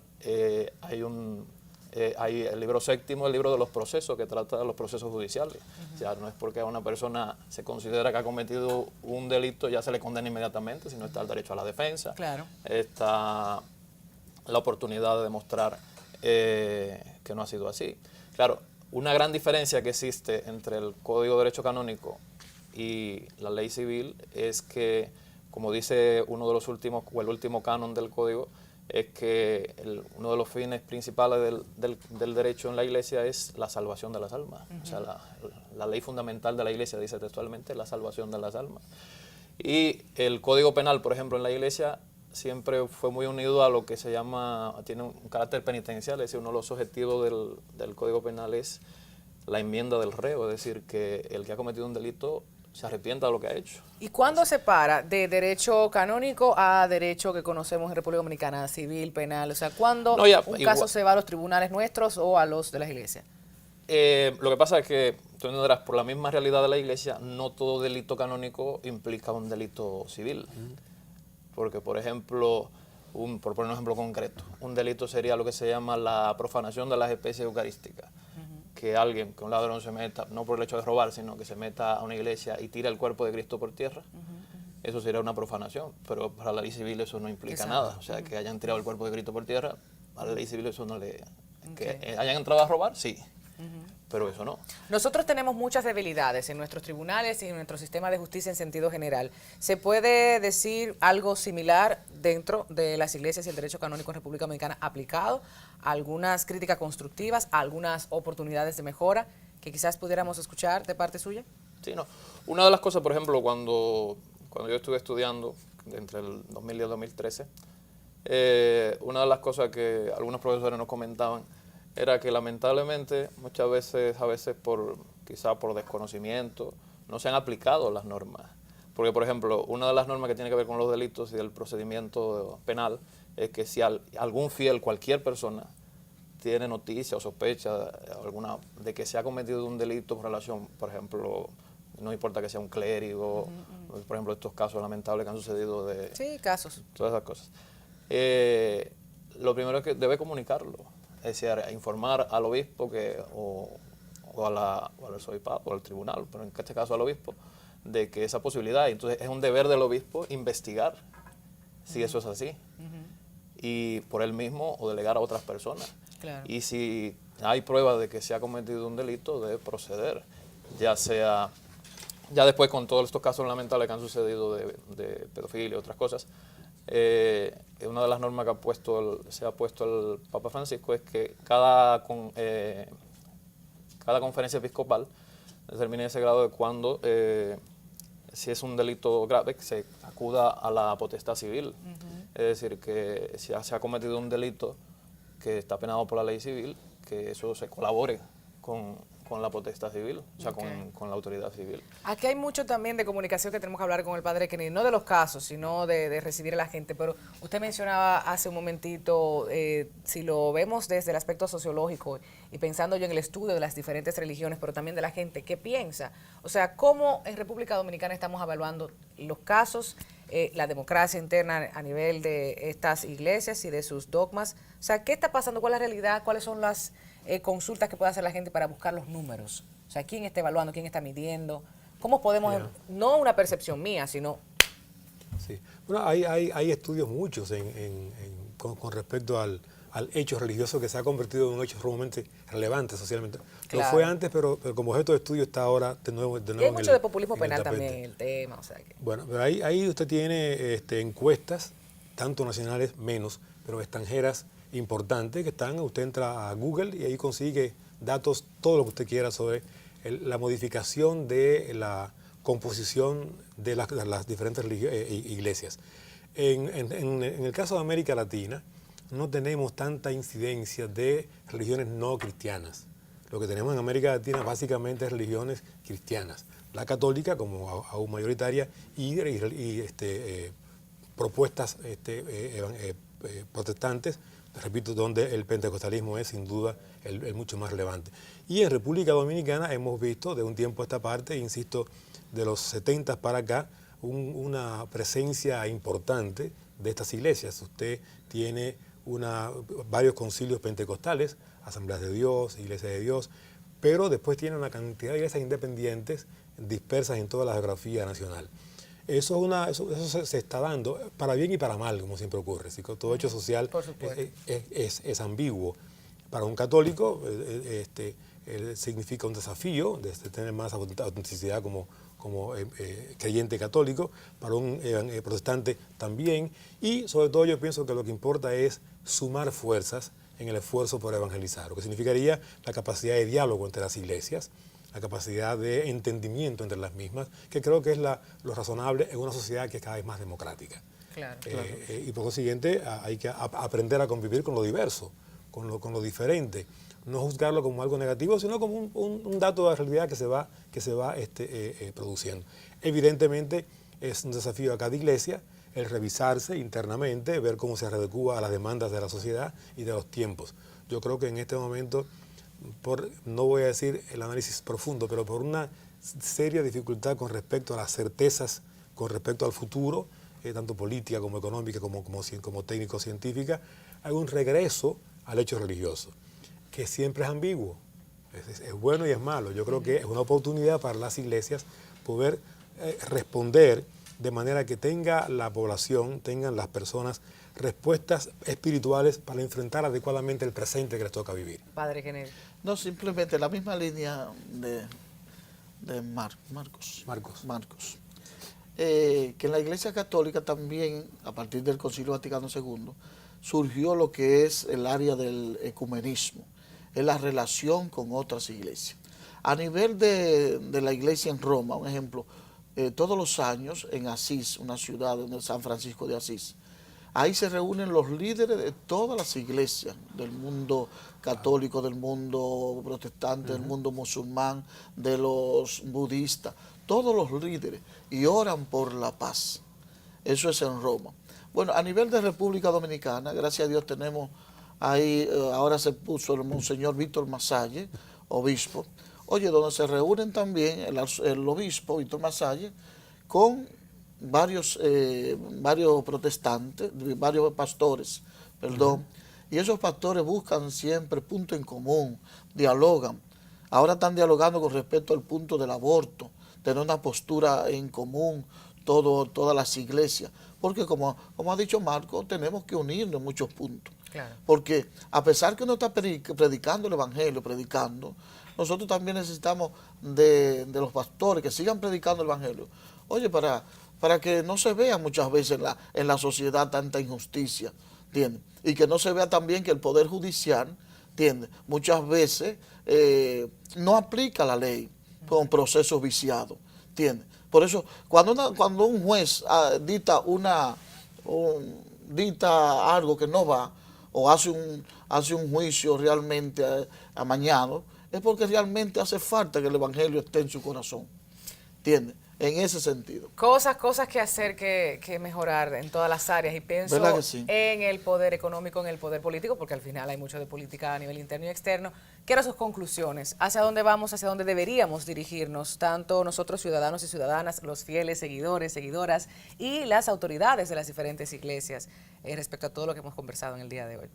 hay el libro séptimo, el libro de los procesos, que trata de los procesos judiciales. O sea, no es porque a una persona se considera que ha cometido un delito ya se le condena inmediatamente, sino está el derecho a la defensa. Claro. Está la oportunidad de demostrar que no ha sido así. Claro, una gran diferencia que existe entre el Código de Derecho Canónico y la ley civil es que, como dice uno de los últimos, o el último canon del Código, es que uno de los fines principales del derecho en la iglesia es la salvación de las almas. O sea, la ley fundamental de la iglesia dice textualmente la salvación de las almas. Y el Código Penal, por ejemplo, en la iglesia siempre fue muy unido a lo que se llama, tiene un carácter penitencial, es decir, uno de los objetivos del Código Penal es la enmienda del reo, es decir, que el que ha cometido un delito se arrepienta de lo que ha hecho. ¿Y cuándo se para de derecho canónico a derecho que conocemos en República Dominicana, civil, penal? O sea, ¿cuándo un caso se va a los tribunales nuestros o a los de las iglesias? Lo que pasa es que, tú entenderás, por la misma realidad de la iglesia, no todo delito canónico implica un delito civil. Porque, por ejemplo, por poner un ejemplo concreto, un delito sería lo que se llama la profanación de las especies eucarísticas. Que un ladrón se meta, no por el hecho de robar, sino que se meta a una iglesia y tira el cuerpo de Cristo por tierra, eso sería una profanación, pero para la ley civil eso no implica nada. O sea, que hayan tirado el cuerpo de Cristo por tierra, a la ley civil eso no le... Que hayan entrado a robar, sí, pero eso no. Nosotros tenemos muchas debilidades en nuestros tribunales y en nuestro sistema de justicia en sentido general. ¿Se puede decir algo similar dentro de las iglesias y el derecho canónico en República Dominicana aplicado? ¿Algunas críticas constructivas, algunas oportunidades de mejora que quizás pudiéramos escuchar de parte suya? Sí, no. Una de las cosas, por ejemplo, cuando yo estuve estudiando entre el 2010 y el 2013, una de las cosas que algunos profesores nos comentaban era que lamentablemente muchas veces, quizá por desconocimiento, no se han aplicado las normas. Porque, por ejemplo, una de las normas que tiene que ver con los delitos y el procedimiento penal es que si algún fiel, cualquier persona, tiene noticia o sospecha de que se ha cometido un delito en relación, por ejemplo, no importa que sea un clérigo, por ejemplo, estos casos lamentables que han sucedido de... Sí, casos. Todas esas cosas. Lo primero es que debe comunicarlo. Es decir, informar al obispo o al arzobispado o al tribunal, pero en este caso al obispo, de que esa posibilidad. Entonces es un deber del obispo investigar si eso es así. Y por él mismo o delegar a otras personas. Claro. Y si hay pruebas de que se ha cometido un delito, debe proceder. Ya después con todos estos casos lamentables que han sucedido de pedofilia y otras cosas, una de las normas que se ha puesto el Papa Francisco es que cada conferencia episcopal determine ese grado de cuando, si es un delito grave, que se acuda a la potestad civil. Es decir, que si se ha cometido un delito que está penado por la ley civil, que eso se colabore con la potestad civil, o sea, con la autoridad civil. Aquí hay mucho también de comunicación que tenemos que hablar con el padre Kennedy, no de los casos, sino de recibir a la gente, pero usted mencionaba hace un momentito, si lo vemos desde el aspecto sociológico y pensando yo en el estudio de las diferentes religiones, pero también de la gente, ¿qué piensa? O sea, ¿cómo en República Dominicana estamos evaluando los casos, la democracia interna a nivel de estas iglesias y de sus dogmas? O sea, ¿qué está pasando? ¿Cuál es la realidad? ¿Cuáles son las consultas que puede hacer la gente para buscar los números? O sea, ¿quién está evaluando? ¿Quién está midiendo? ¿Cómo podemos, Ya. no una percepción mía, sino... Sí. Bueno, hay estudios muchos con respecto al hecho religioso que se ha convertido en un hecho sumamente relevante socialmente. Lo Claro. fue antes, pero como objeto de estudio está ahora de nuevo Y hay mucho de populismo en el penal tapete. también en el tema, o sea que... Bueno, pero ahí usted tiene encuestas, tanto nacionales menos, pero extranjeras importantes, que están, usted entra a Google y ahí consigue datos, todo lo que usted quiera sobre la modificación de la composición de las diferentes iglesias. En el caso de América Latina, no tenemos tanta incidencia de religiones no cristianas. Lo que tenemos en América Latina básicamente es religiones cristianas. La católica como aún mayoritaria y propuestas protestantes, repito, donde el pentecostalismo es sin duda el mucho más relevante. Y en República Dominicana hemos visto de un tiempo a esta parte, insisto, de los 70 para acá, una presencia importante de estas iglesias. Usted tiene varios concilios pentecostales, Asambleas de Dios, Iglesias de Dios, pero después tiene una cantidad de iglesias independientes dispersas en toda la geografía nacional. Eso se está dando para bien y para mal, como siempre ocurre. ¿Sí? Todo hecho social es ambiguo. Para un católico significa un desafío de tener más autenticidad como creyente católico, para un protestante también, y sobre todo yo pienso que lo que importa es sumar fuerzas en el esfuerzo por evangelizar, lo que significaría la capacidad de diálogo entre las iglesias, la capacidad de entendimiento entre las mismas, que creo que es lo razonable en una sociedad que es cada vez más democrática. Claro. Y por consiguiente hay que aprender a convivir con lo diverso, con lo diferente, no juzgarlo como algo negativo, sino como un dato de la realidad que se va produciendo. Evidentemente es un desafío a cada iglesia el revisarse internamente, ver cómo se adecúa a las demandas de la sociedad y de los tiempos. Yo creo que en este momento, no voy a decir el análisis profundo, pero por una seria dificultad con respecto a las certezas, con respecto al futuro, tanto política como económica, como técnico-científica, hay un regreso al hecho religioso, que siempre es ambiguo, es bueno y es malo. Yo creo que es una oportunidad para las iglesias poder responder de manera que tenga la población, tengan las personas respuestas espirituales para enfrentar adecuadamente el presente que les toca vivir. Padre Genel. No, simplemente la misma línea de Marcos. Que en la Iglesia Católica también, a partir del Concilio Vaticano II, surgió lo que es el área del ecumenismo, es la relación con otras iglesias. A nivel de la iglesia en Roma, un ejemplo, todos los años en Asís, una ciudad de San Francisco de Asís, ahí se reúnen los líderes de todas las iglesias del mundo católico, del mundo protestante, del mundo musulmán, de los budistas, todos los líderes, y oran por la paz. Eso es en Roma. Bueno, a nivel de República Dominicana, gracias a Dios tenemos ahí, ahora se puso el Monseñor Víctor Masalle, obispo, donde se reúnen también el obispo Víctor Masalle con varios protestantes, varios pastores, perdón, y esos pastores buscan siempre punto en común, dialogan. Ahora están dialogando con respecto al punto del aborto, tener una postura en común, todas las iglesias, porque como ha dicho Marco, tenemos que unirnos en muchos puntos. Claro. Porque a pesar que uno está predicando el evangelio, nosotros también necesitamos de los pastores que sigan predicando el evangelio. Oye, para que no se vea muchas veces en la sociedad tanta injusticia, ¿entiendes? Y que no se vea también que el Poder Judicial, ¿entiendes? Muchas veces no aplica la ley con procesos viciados, ¿entiendes? Por eso, cuando un juez dicta algo que no va, o hace un juicio realmente amañado, es porque realmente hace falta que el evangelio esté en su corazón, ¿entiendes? En ese sentido. Cosas que hacer, que mejorar en todas las áreas, y pienso ¿Verdad que sí? en el poder económico, en el poder político, porque al final hay mucho de política a nivel interno y externo. Quiero sus conclusiones, hacia dónde vamos, hacia dónde deberíamos dirigirnos, tanto nosotros ciudadanos y ciudadanas, los fieles seguidores, seguidoras, y las autoridades de las diferentes iglesias, respecto a todo lo que hemos conversado en el día de hoy.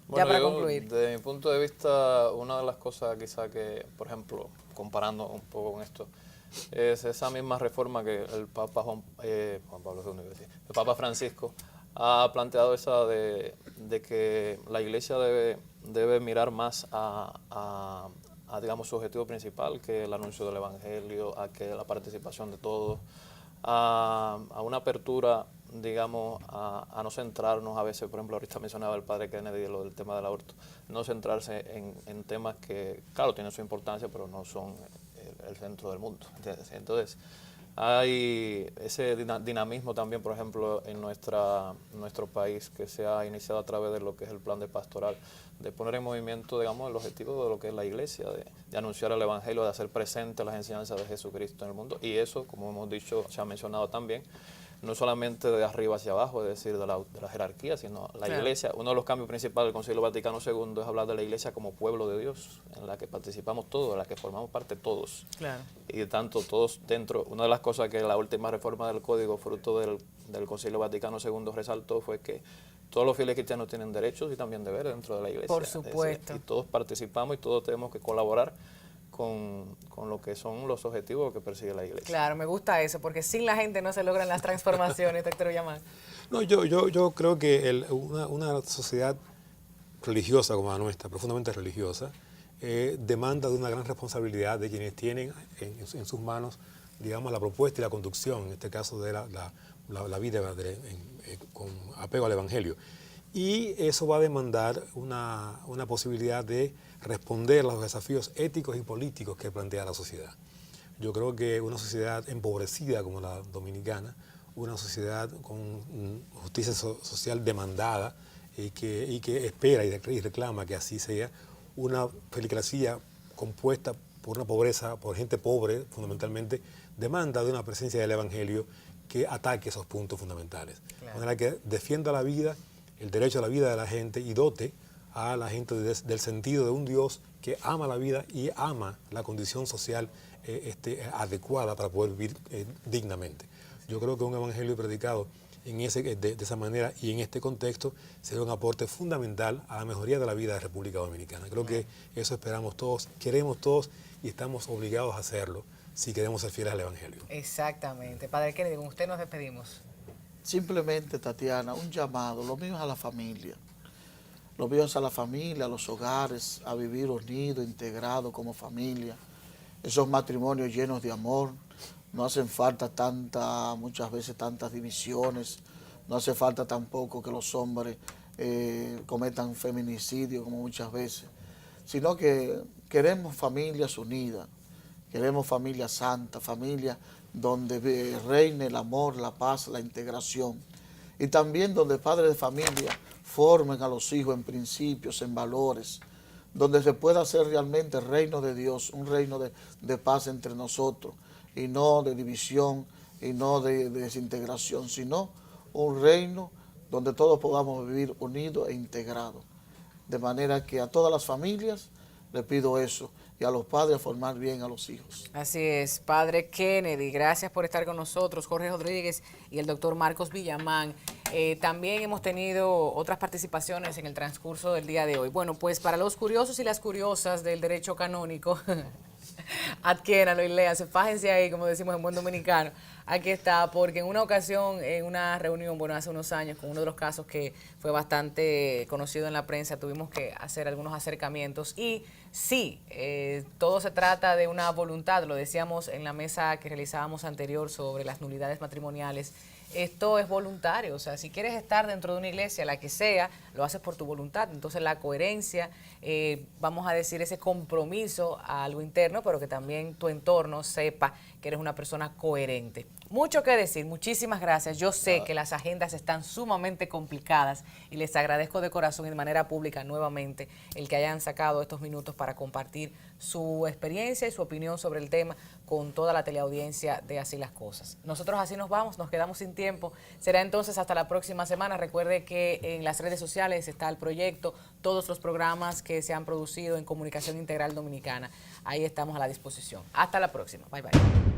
Bueno, ya para yo, concluir. desde mi punto de vista, una de las cosas quizá que, por ejemplo, comparando un poco con esto, es esa misma reforma que el Papa Juan Pablo II, el Papa Francisco ha planteado, esa de que la Iglesia debe mirar más a, digamos, su objetivo principal, que el anuncio del Evangelio, a que la participación de todos, a una apertura, digamos, a no centrarnos a veces, por ejemplo, ahorita mencionaba el padre Kennedy lo del tema del aborto, no centrarse en temas que, claro, tienen su importancia, pero no son el centro del mundo, ¿entiendes? Entonces, hay ese dinamismo también, por ejemplo, en nuestro país, que se ha iniciado a través de lo que es el plan de pastoral, de poner en movimiento, digamos, el objetivo de lo que es la Iglesia, de anunciar el Evangelio, de hacer presente las enseñanzas de Jesucristo en el mundo. Y eso, como hemos dicho, se ha mencionado también, no solamente de arriba hacia abajo, es decir, de la jerarquía, sino la Iglesia. Uno de los cambios principales del Concilio Vaticano II es hablar de la Iglesia como pueblo de Dios, en la que participamos todos, en la que formamos parte todos. Claro. Y de tanto todos dentro. Una de las cosas que la última reforma del Código, fruto del Concilio Vaticano II, resaltó fue que todos los fieles cristianos tienen derechos y también deberes dentro de la Iglesia. Por supuesto. Y todos participamos y todos tenemos que colaborar con lo que son los objetivos que persigue la Iglesia. Claro, me gusta eso, porque sin la gente no se logran las transformaciones, doctor Villamán. No, yo creo que una sociedad religiosa como la nuestra, profundamente religiosa, demanda de una gran responsabilidad de quienes tienen en sus manos, digamos, la propuesta y la conducción, en este caso de la vida con apego al Evangelio. Y eso va a demandar una posibilidad de responder a los desafíos éticos y políticos que plantea la sociedad. Yo creo que una sociedad empobrecida como la dominicana, una sociedad con justicia social demandada y que espera y reclama que así sea, una feligresía compuesta por una pobreza, por gente pobre fundamentalmente, demanda de una presencia del Evangelio que ataque esos puntos fundamentales. De manera que defienda la vida, el derecho a la vida de la gente y dote a la gente del sentido de un Dios que ama la vida y ama la condición social adecuada para poder vivir dignamente. Yo creo que un evangelio predicado de esa manera y en este contexto será un aporte fundamental a la mejoría de la vida de la República Dominicana. Creo que eso esperamos todos, queremos todos y estamos obligados a hacerlo si queremos ser fieles al Evangelio. Exactamente. Padre Kennedy, con usted nos despedimos. Simplemente, Tatiana, un llamado, lo mío es a la familia. Lo mío es a la familia, a los hogares, a vivir unidos, integrados como familia. Esos matrimonios llenos de amor. No hacen falta muchas veces tantas divisiones. No hace falta tampoco que los hombres cometan feminicidio como muchas veces. Sino que queremos familias unidas. Queremos familias santas, familias donde reine el amor, la paz, la integración. Y también donde padres de familia formen a los hijos en principios, en valores, donde se pueda hacer realmente el reino de Dios, un reino de paz entre nosotros, y no de división, y no de desintegración, sino un reino donde todos podamos vivir unidos e integrados. De manera que a todas las familias le pido eso, y a los padres a formar bien a los hijos. Así es, Padre Kennedy, gracias por estar con nosotros, Jorge Rodríguez y el doctor Marcos Villamán. También hemos tenido otras participaciones en el transcurso del día de hoy. Bueno, pues para los curiosos y las curiosas del derecho canónico, adquiéranlo y léanse, fájense ahí, como decimos en buen dominicano. Aquí está, porque en una ocasión, en una reunión, bueno, hace unos años, con uno de los casos que fue bastante conocido en la prensa, tuvimos que hacer algunos acercamientos y sí, todo se trata de una voluntad, lo decíamos en la mesa que realizábamos anterior sobre las nulidades matrimoniales. Esto es voluntario, o sea, si quieres estar dentro de una iglesia, la que sea, lo haces por tu voluntad. Entonces la coherencia, vamos a decir, ese compromiso a algo interno, pero que también tu entorno sepa que eres una persona coherente. Mucho que decir, muchísimas gracias. Yo sé que las agendas están sumamente complicadas y les agradezco de corazón y de manera pública nuevamente el que hayan sacado estos minutos para compartir su experiencia y su opinión sobre el tema con toda la teleaudiencia de Así las Cosas. Nosotros así nos vamos, nos quedamos sin tiempo. Será entonces hasta la próxima semana. Recuerde que en las redes sociales está el proyecto, todos los programas que se han producido en Comunicación Integral Dominicana. Ahí estamos a la disposición. Hasta la próxima. Bye, bye.